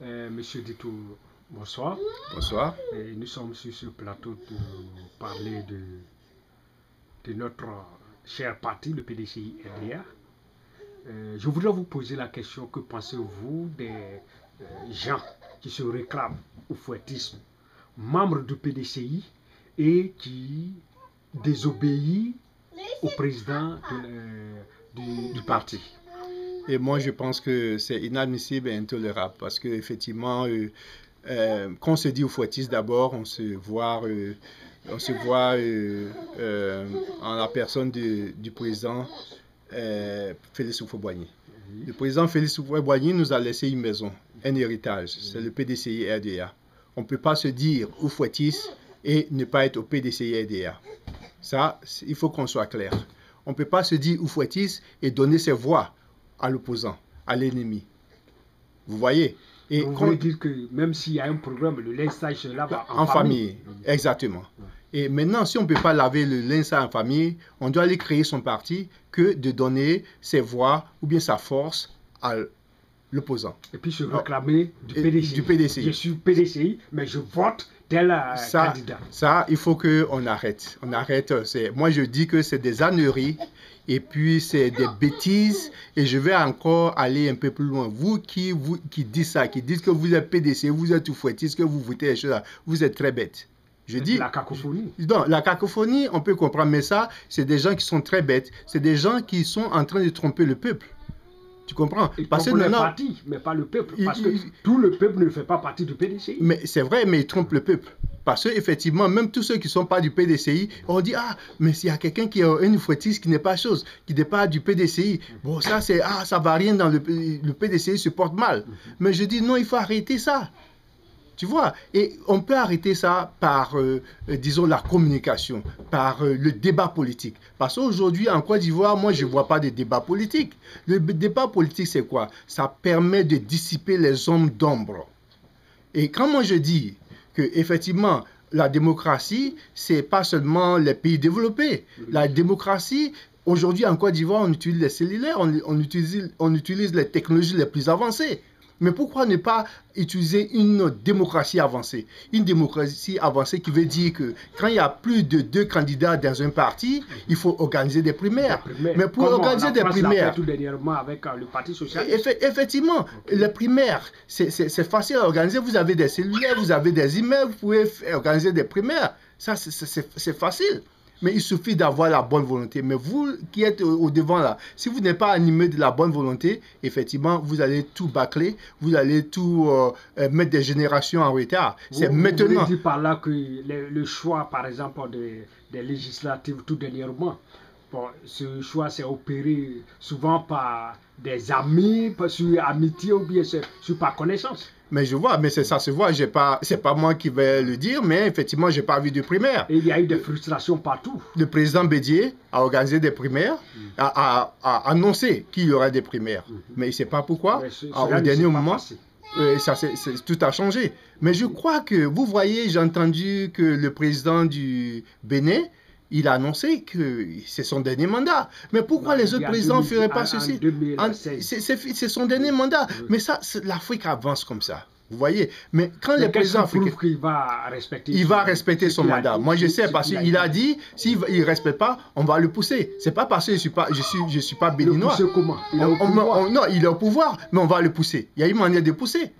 Monsieur Dito, bonsoir. Bonsoir. Et nous sommes sur ce plateau pour parler de notre cher parti, le PDCI-RDA. Je voudrais vous poser la question, que pensez-vous des gens qui se réclament au fouettisme, membres du PDCI et qui désobéissent au président du parti? Et moi, je pense que c'est inadmissible et intolérable parce qu'effectivement, quand on se dit au fouettiste, d'abord, on se voit en la personne du président Félix Houphouët-Boigny. Le président Félix Houphouët-Boigny nous a laissé une maison, un héritage, c'est le PDCI-RDA. On ne peut pas se dire au fouettiste et ne pas être au PDCI-RDA. Ça, il faut qu'on soit clair. On ne peut pas se dire au fouettiste et donner ses voix à l'opposant, à l'ennemi. Vous voyez? Et vous voulez dire que même s'il y a un problème, le linge sale se lave en famille. Exactement. Et maintenant, si on ne peut pas laver le linge sale en famille, on doit aller créer son parti que de donner ses voix ou bien sa force à l'opposant. Et puis se réclamer du PDCI. Je suis PDCI, mais je vote tel candidat. Ça, il faut qu'on arrête. On arrête. Moi, je dis que c'est des âneries. Et puis, c'est des bêtises. Et je vais encore aller un peu plus loin. Vous qui dites ça, qui dites que vous êtes PDC, vous êtes tout fouettiste, que vous votez les choses là, vous êtes très bêtes. Je dis, la cacophonie. Non, la cacophonie, on peut comprendre. Mais ça, c'est des gens qui sont très bêtes. C'est des gens qui sont en train de tromper le peuple. Tu comprends? Parce que le parti, mais pas le peuple. Parce que tout le peuple ne fait pas partie du PDCI. Mais c'est vrai, mais ils trompent le peuple. Parce qu'effectivement, même tous ceux qui ne sont pas du PDCI, on dit, ah, mais s'il y a quelqu'un qui est une fouettiste qui n'est pas chose, qui n'est pas du PDCI, bon, ça, c'est, ah, ça va rien dans le PDCI se porte mal. Mais je dis, non, il faut arrêter ça. Tu vois, et on peut arrêter ça par, disons, la communication, par le débat politique. Parce qu'aujourd'hui, en Côte d'Ivoire, moi, je ne vois pas de débat politique. Le débat politique, c'est quoi? Ça permet de dissiper les hommes d'ombre. Et quand moi je dis qu'effectivement, la démocratie, ce n'est pas seulement les pays développés. La démocratie, aujourd'hui, en Côte d'Ivoire, on utilise les cellulaires, on utilise les technologies les plus avancées. Mais pourquoi ne pas utiliser une démocratie avancée? Une démocratie avancée qui veut dire que quand il y a plus de 2 candidats dans un parti, il faut organiser des primaires. Mais pour organiser des primaires... tout dernièrement avec le Parti socialiste. Effectivement, les primaires, c'est facile à organiser. Vous avez des cellulaires, vous avez des emails, vous pouvez organiser des primaires. Ça, c'est facile. Mais il suffit d'avoir la bonne volonté. Mais vous qui êtes au devant là, si vous n'êtes pas animé de la bonne volonté, effectivement, vous allez tout bâcler, vous allez tout mettre des générations en retard. C'est maintenant. Vous voulez dire par là que le choix, par exemple, des législatives tout dernièrement, bon, ce choix s'est opéré souvent par des amis, sur amitié ou bien sur par connaissance. Mais je vois, mais ça se voit, c'est pas moi qui vais le dire, mais effectivement, je n'ai pas vu de primaire. Et il y a eu des frustrations partout. Le président Bédier a organisé des primaires, a annoncé qu'il y aura des primaires. Mais il ne sait pas pourquoi, au dernier moment, tout a changé. Mais je crois que, vous voyez, j'ai entendu que le président du Bénin, il a annoncé que c'est son dernier mandat. Mais pourquoi les autres présidents ne feraient pas ceci? C'est son dernier mandat. Mais ça, l'Afrique avance comme ça. Vous voyez? Mais quand les présidents africains... Il va respecter son mandat. Moi, je sais, parce qu'il a dit, s'il ne respecte pas, on va le pousser. Ce n'est pas parce que je suis pas béninois. Le pousser comment? Non, il est au pouvoir, mais on va le pousser. Il y a une manière de pousser.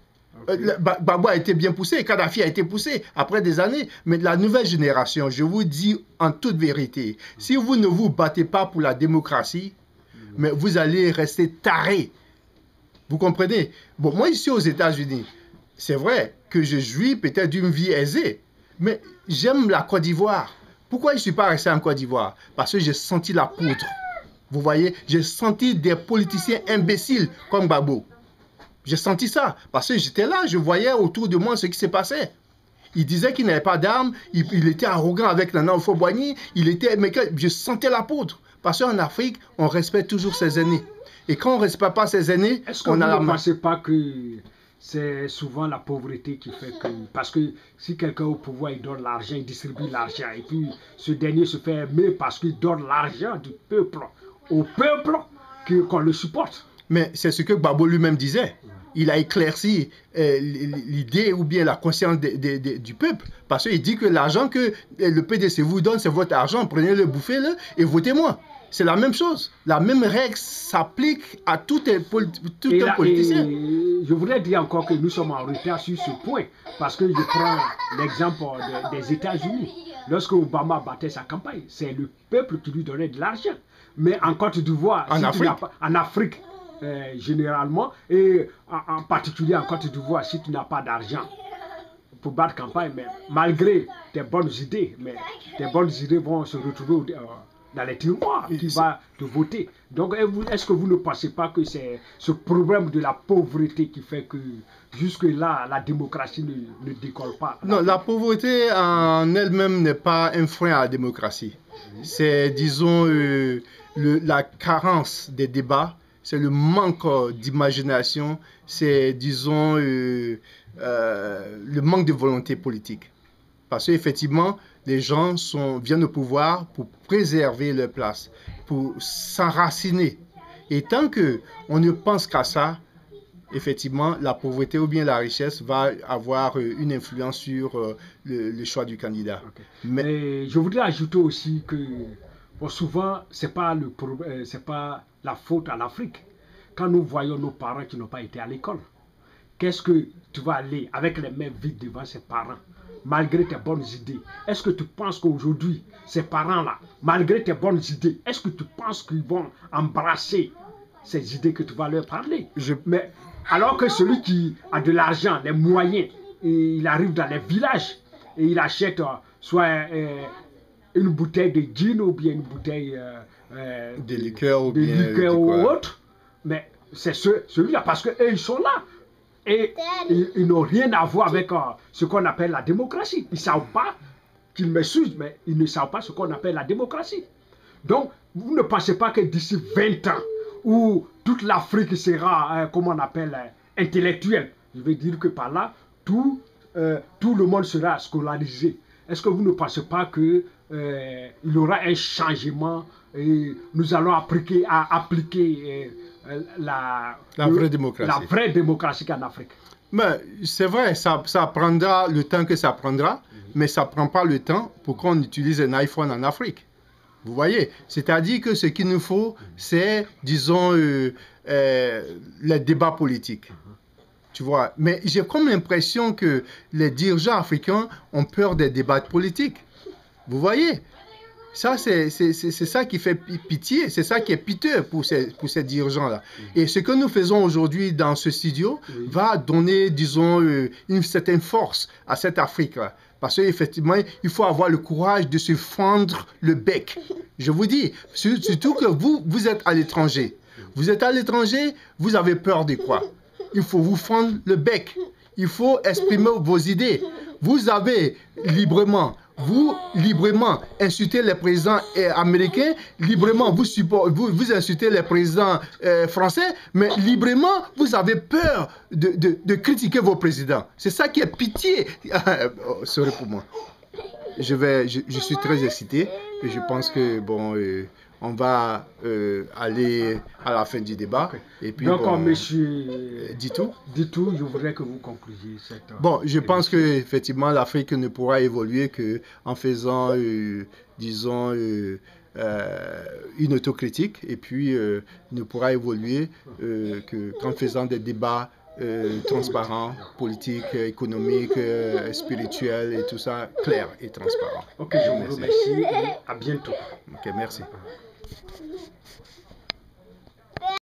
Gbagbo a été bien poussé, Kadhafi a été poussé après des années. Mais la nouvelle génération, je vous dis en toute vérité, si vous ne vous battez pas pour la démocratie, mais vous allez rester tarés. Vous comprenez? Bon, moi, ici aux États-Unis, c'est vrai que je jouis peut-être d'une vie aisée, mais j'aime la Côte d'Ivoire. Pourquoi je ne suis pas resté en Côte d'Ivoire? Parce que j'ai senti la poudre. Vous voyez? J'ai senti des politiciens imbéciles comme Gbagbo. J'ai senti ça, parce que j'étais là, je voyais autour de moi ce qui se passait. Il disait qu'il n'avait pas d'armes, il était arrogant avec Nana Houphouët-Boigny, mais je sentais la poudre. Parce qu'en Afrique, on respecte toujours ses aînés. Et quand on ne respecte pas ses aînés, on a la... Est-ce que vous ne pensez pas que c'est souvent la pauvreté qui fait que... Parce que si quelqu'un au pouvoir, il donne l'argent, il distribue l'argent, et puis ce dernier se fait aimer parce qu'il donne l'argent du peuple au peuple qu'on le supporte. Mais c'est ce que Gbagbo lui-même disait. il a éclairci l'idée ou bien la conscience du peuple. Parce qu'il dit que l'argent que le PDC vous donne, c'est votre argent, prenez-le, bouffez-le et votez-moi. C'est la même chose. La même règle s'applique à tout un politicien. Et je voudrais dire encore que nous sommes en retard sur ce point. Parce que je prends l'exemple des États-Unis. Lorsque Obama battait sa campagne, c'est le peuple qui lui donnait de l'argent. Mais en Côte d'Ivoire, en Afrique, généralement, et en particulier en Côte d'Ivoire, si tu n'as pas d'argent pour battre campagne, mais malgré tes bonnes idées, mais tes bonnes idées vont se retrouver dans les tiroirs qui va te voter. Donc, est-ce que vous ne pensez pas que c'est ce problème de la pauvreté qui fait que jusque-là, la démocratie ne décolle pas? Non, la pauvreté en elle-même n'est pas un frein à la démocratie. C'est, disons, la carence des débats, c'est le manque d'imagination, c'est, disons, le manque de volonté politique. Parce qu'effectivement, les gens viennent au pouvoir pour préserver leur place, pour s'enraciner. Et tant qu'on ne pense qu'à ça, effectivement, la pauvreté ou bien la richesse va avoir une influence sur le choix du candidat. Okay. Mais je voudrais ajouter aussi que souvent, ce n'est pas la faute à l'Afrique. Quand nous voyons nos parents qui n'ont pas été à l'école, qu'est-ce que tu vas aller avec les mains vides devant ses parents? Malgré tes bonnes idées, est-ce que tu penses qu'aujourd'hui, ces parents-là, malgré tes bonnes idées, est-ce que tu penses qu'ils vont embrasser ces idées que tu vas leur parler? Mais alors que celui qui a de l'argent, les moyens, et il arrive dans les villages et il achète soit une bouteille de gin ou bien une bouteille de liqueur ou autre, mais c'est celui-là parce qu'eux, ils sont là. Et ils n'ont rien à voir avec ce qu'on appelle la démocratie. Ils ne savent pas, qu'ils m'excusent, mais ils ne savent pas ce qu'on appelle la démocratie. Donc, vous ne pensez pas que d'ici 20 ans, où toute l'Afrique sera, comment on appelle, intellectuelle, je veux dire que par là, tout le monde sera scolarisé. Est-ce que vous ne pensez pas qu'il y aura un changement et nous allons appliquer la vraie démocratie qu'en Afrique? Mais c'est vrai, ça prendra le temps que ça prendra, mais ça ne prend pas le temps pour qu'on utilise un iPhone en Afrique. Vous voyez? C'est-à-dire que ce qu'il nous faut, c'est, disons, les débats politiques. Tu vois? Mais j'ai comme l'impression que les dirigeants africains ont peur des débats politiques. Vous voyez? Ça, c'est ça qui fait pitié, c'est ça qui est piteux pour ces dirigeants-là. Et ce que nous faisons aujourd'hui dans ce studio va donner, disons, une certaine force à cette Afrique-là. Parce qu'effectivement, il faut avoir le courage de se fendre le bec. Je vous dis, surtout que vous êtes à l'étranger. Vous êtes à l'étranger, vous avez peur de quoi? Il faut vous fendre le bec. Il faut exprimer vos idées. Vous avez librement insultez les présidents américains, librement vous insultez les présidents français, mais librement vous avez peur de critiquer vos présidents. C'est ça qui est pitié. Sorry pour moi. Je suis très excité et je pense que bon, on va aller à la fin du débat. Okay. Et puis, donc, bon, monsieur Ditou, je voudrais que vous concluiez cette... Bon, je pense qu'effectivement, l'Afrique ne pourra évoluer qu'en faisant, disons, une autocritique, et puis ne pourra évoluer qu'en faisant des débats transparents, politiques, économiques, spirituels, et tout ça, clairs et transparents. Ok, je vous remercie et à bientôt. Ok, merci.